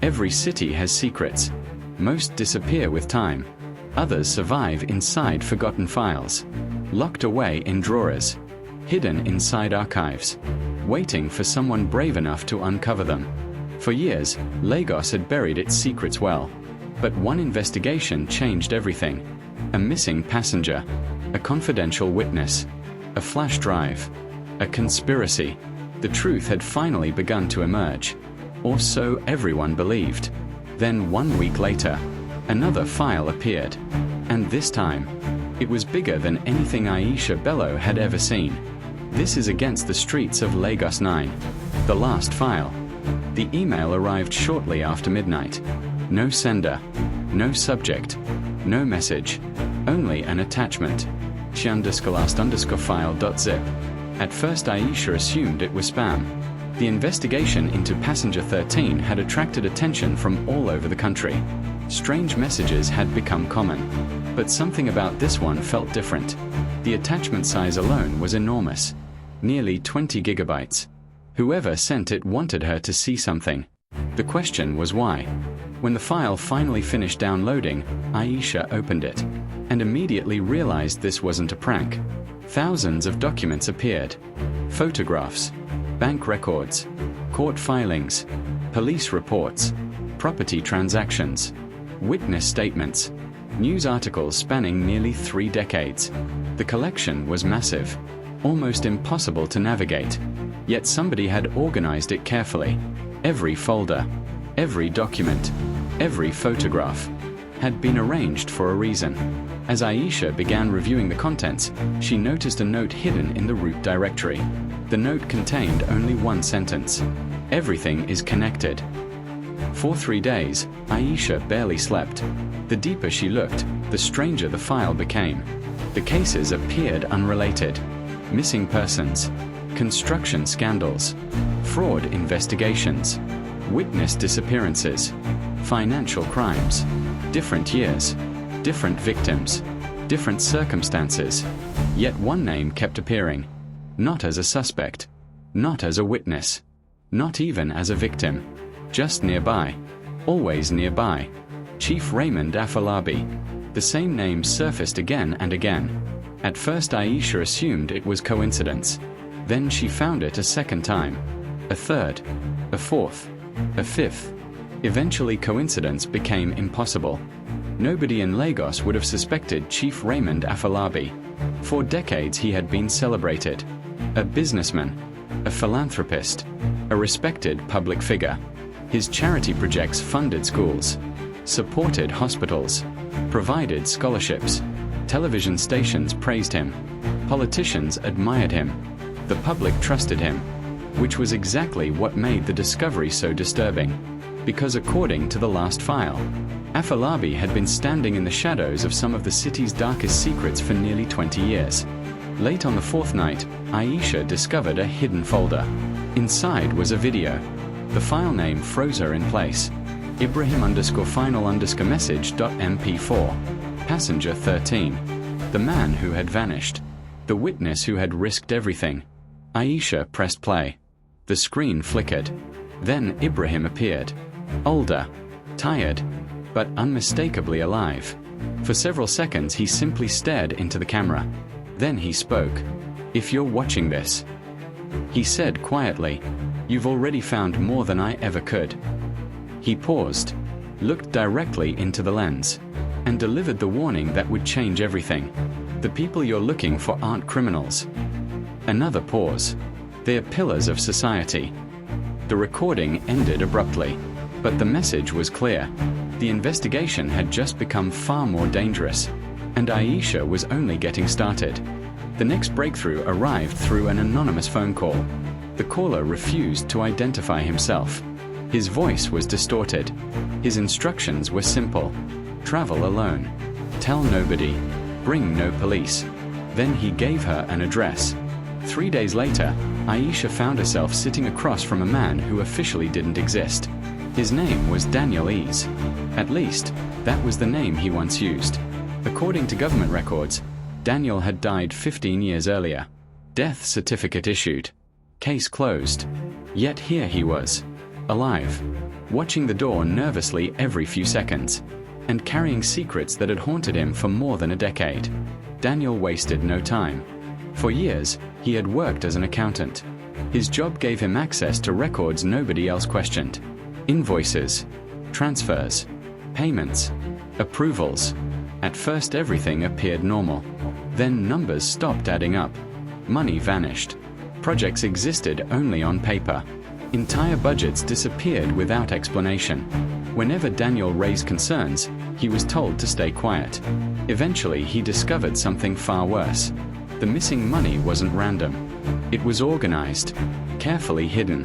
Every city has secrets. Most disappear with time. Others survive inside forgotten files, locked away in drawers, hidden inside archives, waiting for someone brave enough to uncover them. For years, Lagos had buried its secrets well. But one investigation changed everything. A missing passenger, a confidential witness, a flash drive, a conspiracy. The truth had finally begun to emerge. Or so everyone believed. Then 1 week later, another file appeared. And this time, it was bigger than anything Aisha Bello had ever seen. This is Against the Streets of Lagos 9. The last file. The email arrived shortly after midnight. No sender, no subject, no message, only an attachment. _last_file.zip. At first Aisha assumed it was spam. The investigation into passenger 13 had attracted attention from all over the country. Strange messages had become common. But something about this one felt different. The attachment size alone was enormous. Nearly 20 gigabytes. Whoever sent it wanted her to see something. The question was why. When the file finally finished downloading, Aisha opened it, and immediately realized this wasn't a prank. Thousands of documents appeared. Photographs, bank records, court filings, police reports, property transactions, witness statements, news articles spanning nearly 3 decades. The collection was massive, almost impossible to navigate. Yet somebody had organized it carefully. Every folder, every document, every photograph had been arranged for a reason. As Aisha began reviewing the contents, she noticed a note hidden in the root directory. The note contained only one sentence. Everything is connected. For 3 days, Aisha barely slept. The deeper she looked, the stranger the file became. The cases appeared unrelated. Missing persons, construction scandals, fraud investigations, witness disappearances, financial crimes, different years, different victims, different circumstances. Yet one name kept appearing. Not as a suspect, not as a witness, not even as a victim. Just nearby, always nearby. Chief Raymond Afolabi. The same name surfaced again and again. At first Aisha assumed it was coincidence. Then she found it a second time, a third, a fourth, a fifth. Eventually coincidence became impossible. Nobody in Lagos would have suspected Chief Raymond Afolabi. For decades he had been celebrated. A businessman, a philanthropist, a respected public figure. His charity projects funded schools, supported hospitals, provided scholarships. Television stations praised him. Politicians admired him. The public trusted him. Which was exactly what made the discovery so disturbing. Because according to the last file, Afolabi had been standing in the shadows of some of the city's darkest secrets for nearly 20 years. Late on the 4th night, Aisha discovered a hidden folder. Inside was a video. The file name froze her in place. Ibrahim_final_message.mp4. Passenger 13. The man who had vanished. The witness who had risked everything. Aisha pressed play. The screen flickered. Then Ibrahim appeared. Older, tired, but unmistakably alive. For several seconds he simply stared into the camera. Then he spoke. "If you're watching this," he said quietly, "you've already found more than I ever could." He paused, looked directly into the lens, and delivered the warning that would change everything. "The people you're looking for aren't criminals." Another pause. "They're pillars of society." The recording ended abruptly, but the message was clear. The investigation had just become far more dangerous, and Aisha was only getting started. The next breakthrough arrived through an anonymous phone call. The caller refused to identify himself. His voice was distorted. His instructions were simple. Travel alone. Tell nobody. Bring no police. Then he gave her an address. 3 days later, Aisha found herself sitting across from a man who officially didn't exist. His name was Daniel Ease. At least, that was the name he once used. According to government records, Daniel had died 15 years earlier. Death certificate issued. Case closed. Yet here he was, alive, watching the door nervously every few seconds, and carrying secrets that had haunted him for more than a decade. Daniel wasted no time. For years, he had worked as an accountant. His job gave him access to records nobody else questioned. Invoices, transfers, payments, approvals. At first everything appeared normal. Then numbers stopped adding up. Money vanished. Projects existed only on paper. Entire budgets disappeared without explanation. Whenever Daniel raised concerns, he was told to stay quiet. Eventually he discovered something far worse. The missing money wasn't random. It was organized, carefully hidden,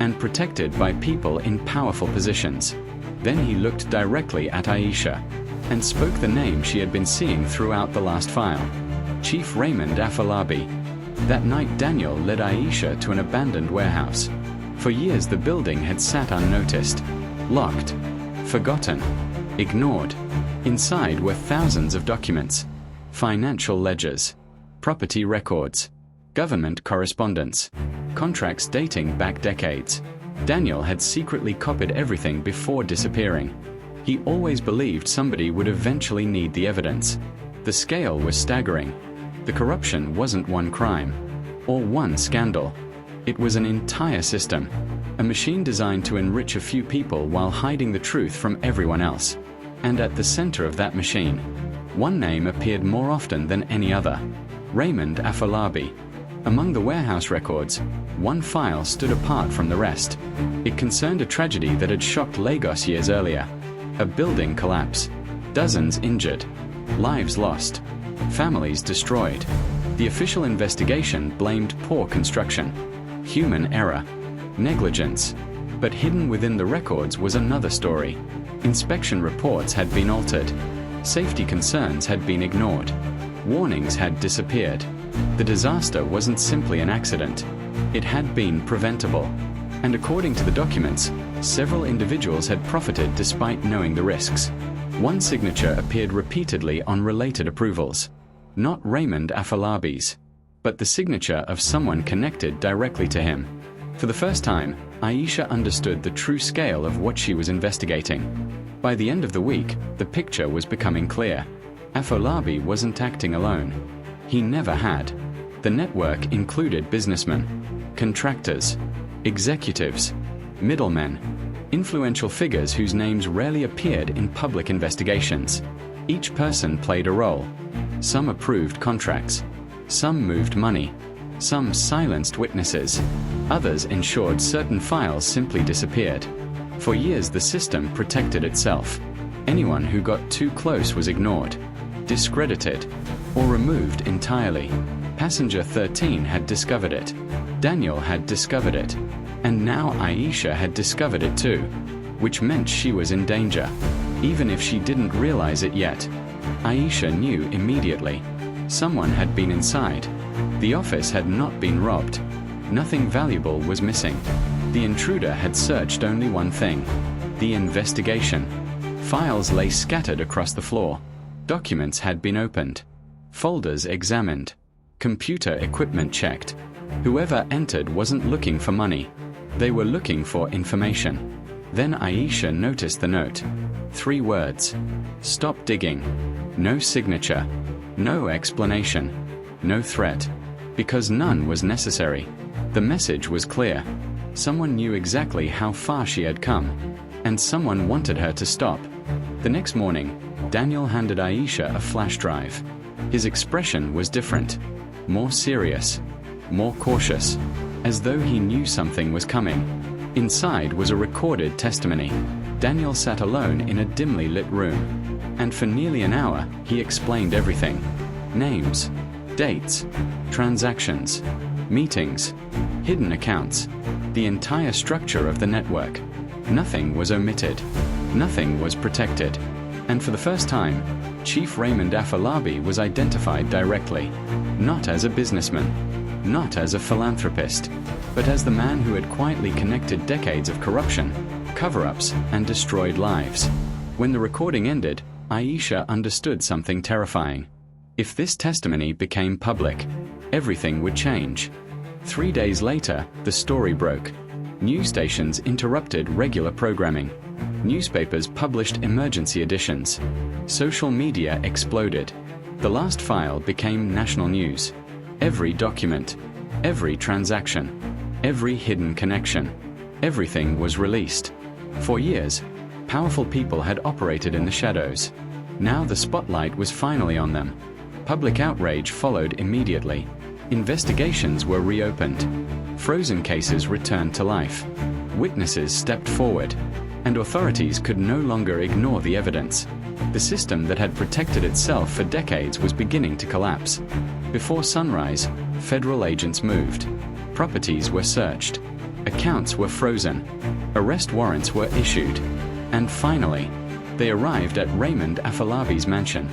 and protected by people in powerful positions. Then he looked directly at Aisha and spoke the name she had been seeing throughout the last file: Chief Raymond Afolabi. That night Daniel led Aisha to an abandoned warehouse. For years the building had sat unnoticed, locked, forgotten, ignored. Inside were thousands of documents, financial ledgers, property records, government correspondence, contracts dating back decades. Daniel had secretly copied everything before disappearing. He always believed somebody would eventually need the evidence. The scale was staggering. The corruption wasn't one crime or one scandal. It was an entire system, a machine designed to enrich a few people while hiding the truth from everyone else. And at the center of that machine, one name appeared more often than any other: Raymond Afolabi. Among the warehouse records, one file stood apart from the rest. It concerned a tragedy that had shocked Lagos years earlier. A building collapse, dozens injured, lives lost, families destroyed. The official investigation blamed poor construction, human error, negligence. But hidden within the records was another story. Inspection reports had been altered. Safety concerns had been ignored. Warnings had disappeared. The disaster wasn't simply an accident. It had been preventable. And according to the documents, several individuals had profited despite knowing the risks. One signature appeared repeatedly on related approvals. Not Raymond Afolabi's, but the signature of someone connected directly to him. For the first time, Aisha understood the true scale of what she was investigating. By the end of the week, the picture was becoming clear. Afolabi wasn't acting alone. He never had. The network included businessmen, contractors, executives, middlemen, influential figures whose names rarely appeared in public investigations. Each person played a role. Some approved contracts. Some moved money. Some silenced witnesses. Others ensured certain files simply disappeared. For years the system protected itself. Anyone who got too close was ignored, discredited, or removed entirely. Passenger 13 had discovered it. Daniel had discovered it. And now Aisha had discovered it too, which meant she was in danger, even if she didn't realize it yet. Aisha knew immediately. Someone had been inside. The office had not been robbed. Nothing valuable was missing. The intruder had searched only one thing: the investigation. Files lay scattered across the floor. Documents had been opened. Folders examined. Computer equipment checked. Whoever entered wasn't looking for money. They were looking for information. Then Aisha noticed the note. 3 words. Stop digging. No signature. No explanation. No threat. Because none was necessary. The message was clear. Someone knew exactly how far she had come, and someone wanted her to stop. The next morning, Daniel handed Aisha a flash drive. His expression was different. More serious. More cautious. As though he knew something was coming. Inside was a recorded testimony. Daniel sat alone in a dimly lit room. And for nearly an hour, he explained everything. Names, dates, transactions, meetings, hidden accounts, the entire structure of the network. Nothing was omitted. Nothing was protected. And for the first time, Chief Raymond Afolabi was identified directly. Not as a businessman, not as a philanthropist, but as the man who had quietly connected decades of corruption, cover-ups, and destroyed lives. When the recording ended, Aisha understood something terrifying. If this testimony became public, everything would change. 3 days later, the story broke. News stations interrupted regular programming. Newspapers published emergency editions. Social media exploded. The last file became national news. Every document, every transaction, every hidden connection, everything was released. For years, powerful people had operated in the shadows. Now the spotlight was finally on them. Public outrage followed immediately. Investigations were reopened. Frozen cases returned to life. Witnesses stepped forward, and authorities could no longer ignore the evidence. The system that had protected itself for decades was beginning to collapse. Before sunrise, federal agents moved. Properties were searched. Accounts were frozen. Arrest warrants were issued. And finally, they arrived at Raymond Afolabi's mansion.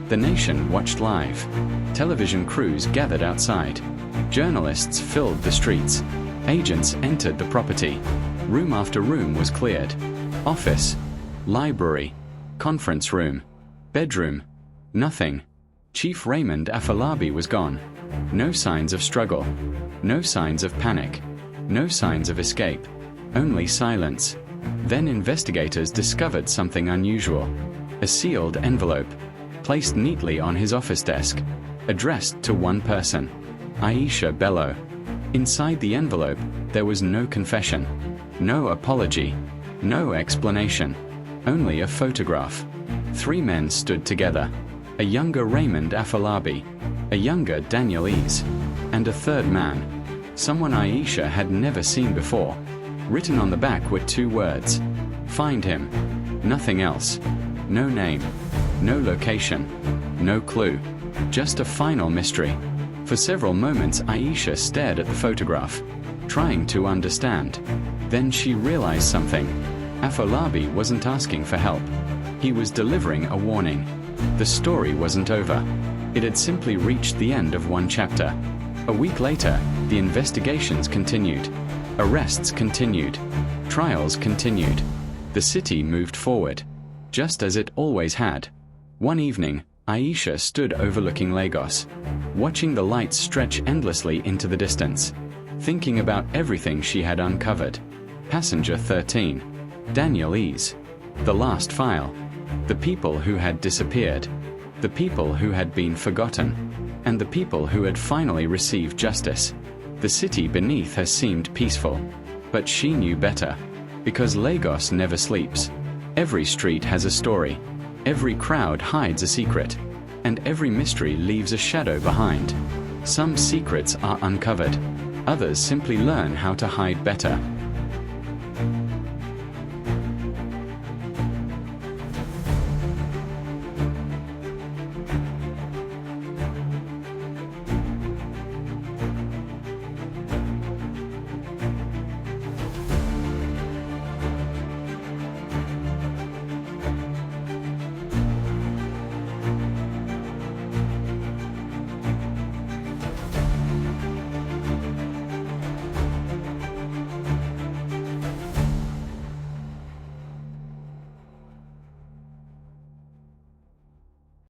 The nation watched live. Television crews gathered outside. Journalists filled the streets. Agents entered the property. Room after room was cleared. Office, library, conference room, bedroom, nothing. Chief Raymond Afolabi was gone. No signs of struggle. No signs of panic. No signs of escape. Only silence. Then investigators discovered something unusual. A sealed envelope, placed neatly on his office desk, addressed to one person, Aisha Bello. Inside the envelope, there was no confession, no apology, no explanation, only a photograph. 3 men stood together, a younger Raymond Afolabi, a younger Danielese, and a third man, someone Aisha had never seen before. Written on the back were 2 words: find him. Nothing else. No name. No location. No clue. Just a final mystery. For several moments Aisha stared at the photograph, trying to understand. Then she realized something. Afolabi wasn't asking for help. He was delivering a warning. The story wasn't over. It had simply reached the end of one chapter. A week later, the investigations continued. Arrests continued. Trials continued. The city moved forward, just as it always had. One evening, Aisha stood overlooking Lagos, watching the lights stretch endlessly into the distance, thinking about everything she had uncovered. Passenger 13, Danielese, the last file, the people who had disappeared, the people who had been forgotten, and the people who had finally received justice. The city beneath her seemed peaceful, but she knew better, because Lagos never sleeps. Every street has a story, every crowd hides a secret, and every mystery leaves a shadow behind. Some secrets are uncovered, others simply learn how to hide better.